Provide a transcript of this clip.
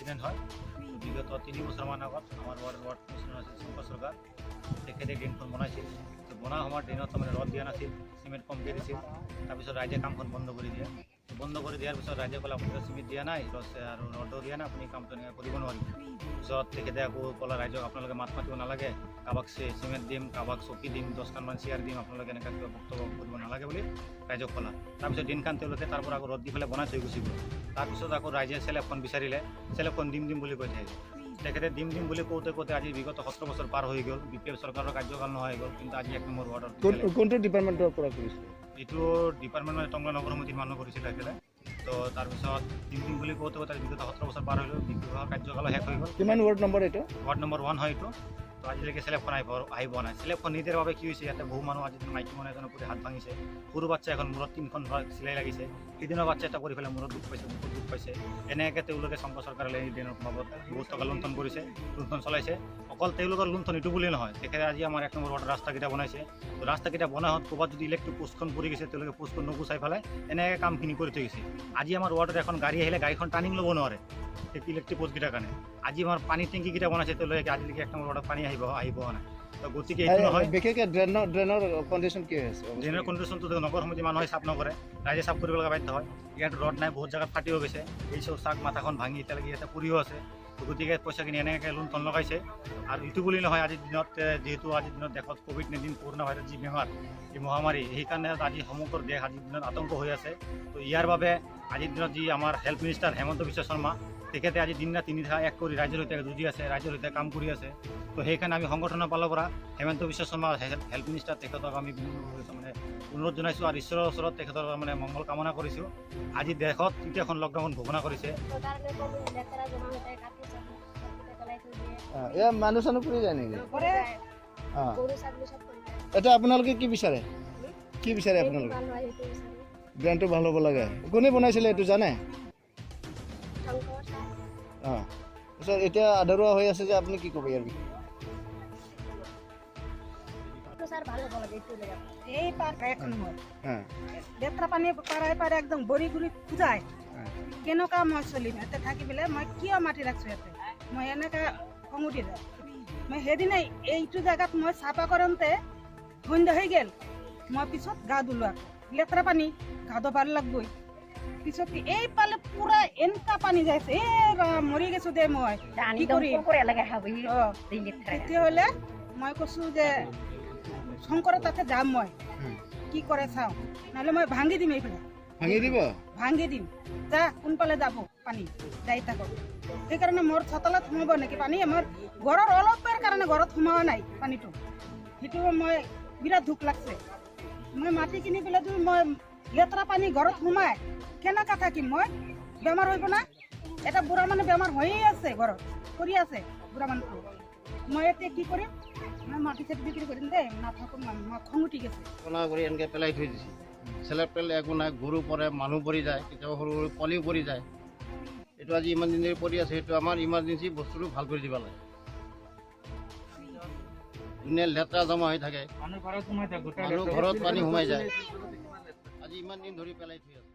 Accident হয়। বিগত 3 বছৰমান আগত আমাৰ ৱাৰ্ড কমিশ্যনাৰ আছিল শংকৰ চৰকাৰ, তেখেতে ড্ৰেইনখন বনাইছিল। বনোৱা সময়ত ড্ৰেইনত তাৰমানে ৰদ দিয়া নাছিল, চিমেণ্ট কমকৈ দিছিল। তাৰপিছত ৰাইজে কামখন বন্ধ কৰি দিয়ে। বন্ধ কৰি দিয়াৰ পিছত ৰাইজে ক'লে আপুনি চিমেণ্ট দিয়া নাই আৰু ৰদো দিয়া নাই, আপুনি কামটো এনেকৈ কৰিব নোৱাৰিব। পিছত তেখেতে আকৌ ক'লে ৰাইজক আপোনালোকে মাত মাতিব নালাগে, কাৰোবাক চিমেণ্ট দিম, কাৰোবাক চকী দিম, 10খানমান চেয়াৰ দিম, আপোনালোকে এনেকৈ কিবা বক্তব্য কৰিব নালাগে বুলি ৰাইজক ক'লা। তাৰপিছত দিনখান তেওঁলোকে তাৰ পৰা আকৌ ৰদ দি পেলাই বনাই থৈ গুচি গ'ল। তাৰপিছত আকৌ ৰাইজে চেলেপখন বিচাৰিলে, চেলেপখন দিম বুলি কৈ থাকিলে। তেখেতে দিম বুলি কওঁতে আজি বিগত 17 বছৰ পাৰ হৈ গ'ল। BPF চৰকাৰৰ কাৰ্যকাল নোহোৱা হৈ গ'ল, কিন্তু আজি 1 নম্বৰ ৱাৰ্ডত কোনটো ডিপাৰ্টমেণ্টৰ পৰা কৰিছে? এইটো ডিপাৰ্টমেণ্ট মানে টংলা নগৰ সমিতিৰ মানুহ কৰিছিলে একেলে। তো তাৰপিছত দিম বুলি কওঁতে আজি বিগত 17 বছৰ পাৰ হৈ গ'ল, BPF কাৰ্যকাল শেষ হৈ গ'ল। কিমান ৱাৰ্ড নম্বৰ এইটো? ৱাৰ্ড নম্বৰ 1 হয় এইটো। তো আজিলৈকে চেলেপখন আহি পোৱা নাই। চেলেপখন নিদিয়াৰ বাবে কি হৈছে, ইয়াতে বহু মানুহ আজি মাইকী মানুহ এজনৰ প্ৰতি হাত ভাঙিছে, সৰু বাচ্চা এখন মূৰত 3খন চিলাই লাগিছে, সিদিনা বাচ্চা এটা কৰি পেলাই মূৰত দুখ পাইছে, বুকুত দুখ পাইছে। এনেকৈ তেওঁলোকে শংকৰ চৰকাৰে এই ড্ৰেইনৰ বাবদ বহুত টকা লুণ্ঠন কৰিছে, লুণ্ঠন চলাইছে। অকল তেওঁলোকৰ লুণ্ঠন এইটো বুলিয়ে নহয়, তেখেতে আজি আমাৰ 1 নম্বৰ ৱাৰ্ডৰ ৰাস্তাকেইটা বনাইছে। তো ৰাস্তাকেইটা বনাওঁত ক'ৰবাত যদি ইলেক্ট্ৰিক পোষ্টখন পৰি গৈছে, তেওঁলোকে পোষ্টখন নুগুচাই পেলাই এনেকৈ কামখিনি কৰি থৈ গৈছে। আজি আমাৰ ৱাৰ্ডত এখন গাড়ী আহিলে গাড়ীখন টাৰ্ণিং ল'ব নোৱাৰে ইলেক্ট্ৰিক পোষ্টকেইটাৰ কাৰণে। আজি আমাৰ পানী টেংকিকেইটা বনাইছে, তেওঁলোকে আজিলৈকে 1 নম্বৰ ৱাৰ্ডত পানী আহিব নাই। তো গতিকে এইটো নহয়। বিশেষকৈ ড্ৰেইনৰ কণ্ডিশ্যন কি হৈছে? ড্ৰেইনৰ কণ্ডিশ্যনটো নগৰ সমিতি মানুহে চাফ নকৰে, ৰাইজে চাফ কৰিব লগা বাধ্য হয়। ইয়াত ৰদ নাই, বহুত জেগাত ফাটিও গৈছে, এই চব চাক মাথাখন ভাঙি এতিয়ালৈকে ইয়াতে পৰিও আছে। গতিকে পইচাখিনি এনেকৈ লুণ্ঠন লগাইছে। আৰু ইটো বুলি নহয়, আজিৰ দিনত যিহেতু আজিৰ দিনত দেশত COVID-19 কৰোণা ভাইৰাছ যি বেমাৰ, এই মহামাৰী, সেইকাৰণে আজি সমগ্ৰ দেশ আজিৰ দিনত আতংক হৈ আছে। তো ইয়াৰ বাবে আজিৰ দিনত যি আমাৰ হেল্থ মিনিষ্টাৰ হেমন্ত বিশ্ব শৰ্মা, তেখেতে আজি দিন ৰাতি নিশা এক কৰি ৰাইজৰ সৈতে যুঁজি আছে, ৰাইজৰ সৈতে কাম কৰি আছে। তো সেইকাৰণে আমি সংগঠনৰ ফালৰ পৰা হেমন্ত বিশ্ব শৰ্মা হেল্থ মিনিষ্টাৰ তেখেতক আমি মানে অনুৰোধ জনাইছোঁ আৰু ঈশ্বৰৰ ওচৰত তেখেতৰ মানে মংগল কামনা কৰিছোঁ। আজি দেশত তৃতীয়খন লকডাউন ঘোষণা কৰিছে। মানুহ চানুহ পৰি যায় নেকি? এটা আপোনালোকে কি বিচাৰে? কি বিচাৰে আপোনালোকে? ড্ৰেইনটো ভাল হ'ব লাগে। কোনে বনাইছিলে এইটো জানে? তাৰপিছত এতিয়া আধৰুৱা হৈ আছে যে, আপুনি কি ক'ব ইয়াৰ বিষয়ে? এই লেতেৰা পানী পাৰে একদম বৰি গুৰি খুজাই কেনেকুৱা মই চলিম ইয়াতে থাকি পেলাই। মই কিয় মাতি ৰাখছোঁ ইয়াতে? মই এনেকৈ খং উঠি যায়। মই সেইদিনাই এইটো জেগাত মই চাফা কৰোঁতে সন্ধ্যা হৈ গ'ল। মই পিছত গা ধুলোঁ, লেতেৰা পানী গা ধুব লাগবই। পিছত এই পালে পুৰা এনেকুৱা পানী যাইছে, মৰি গৈছোঁ দে মই, কি কৰিম? তেতিয়াহ'লে মই কৈছোঁ যে শংকৰৰ তাতে যাম, মই কি কৰে চাওঁ, নহ'লে মই ভাঙি দিম। এইফালে ভাঙি দিম, যা কোনফালে যাব পানী যাই থাকক। সেইকাৰণে মোৰ চোতালত সোমাব নেকি পানী? আমাৰ ঘৰৰ অলপৰ কাৰণে ঘৰত সোমোৱা নাই পানীটো, সেইটো মই বিৰাট দুখ লাগছে। মই মাটি কিনি পেলাই মই লেতেৰা পানী ঘৰত সোমাই কেনেকৈ থাকিম? মই বেমাৰ হ'ব না? এটা বুঢ়া মানুহ বেমাৰ হৈয়ে আছে, ঘৰত কৰি আছে বুঢ়া মানুহটো। মই এতিয়া কি কৰিম? মই মাটি চাটি বিক্ৰী কৰিম দেই, নাথাকোঁ। মই খং উঠি গৈছে। কৰি এনেকৈ পেলাই থৈ দিছে। চেলেপ পেলাই একো নাই, গৰু পৰে, মানুহ পৰি যায়, কেতিয়াবা সৰু সৰু পোৱালিও পৰি যায়। এইটো আজি ইমান দিন ধৰি পৰি আছে, সেইটো আমাৰ ইমাৰ্জেঞ্চি বস্তুটো ভাল কৰি দিব লাগে। ধুনীয়া লেতেৰা জমা হৈ থাকে, মানুহ ঘৰত পানী সোমাই যায়। আজি ইমান দিন ধৰি পেলাই থৈ আছে।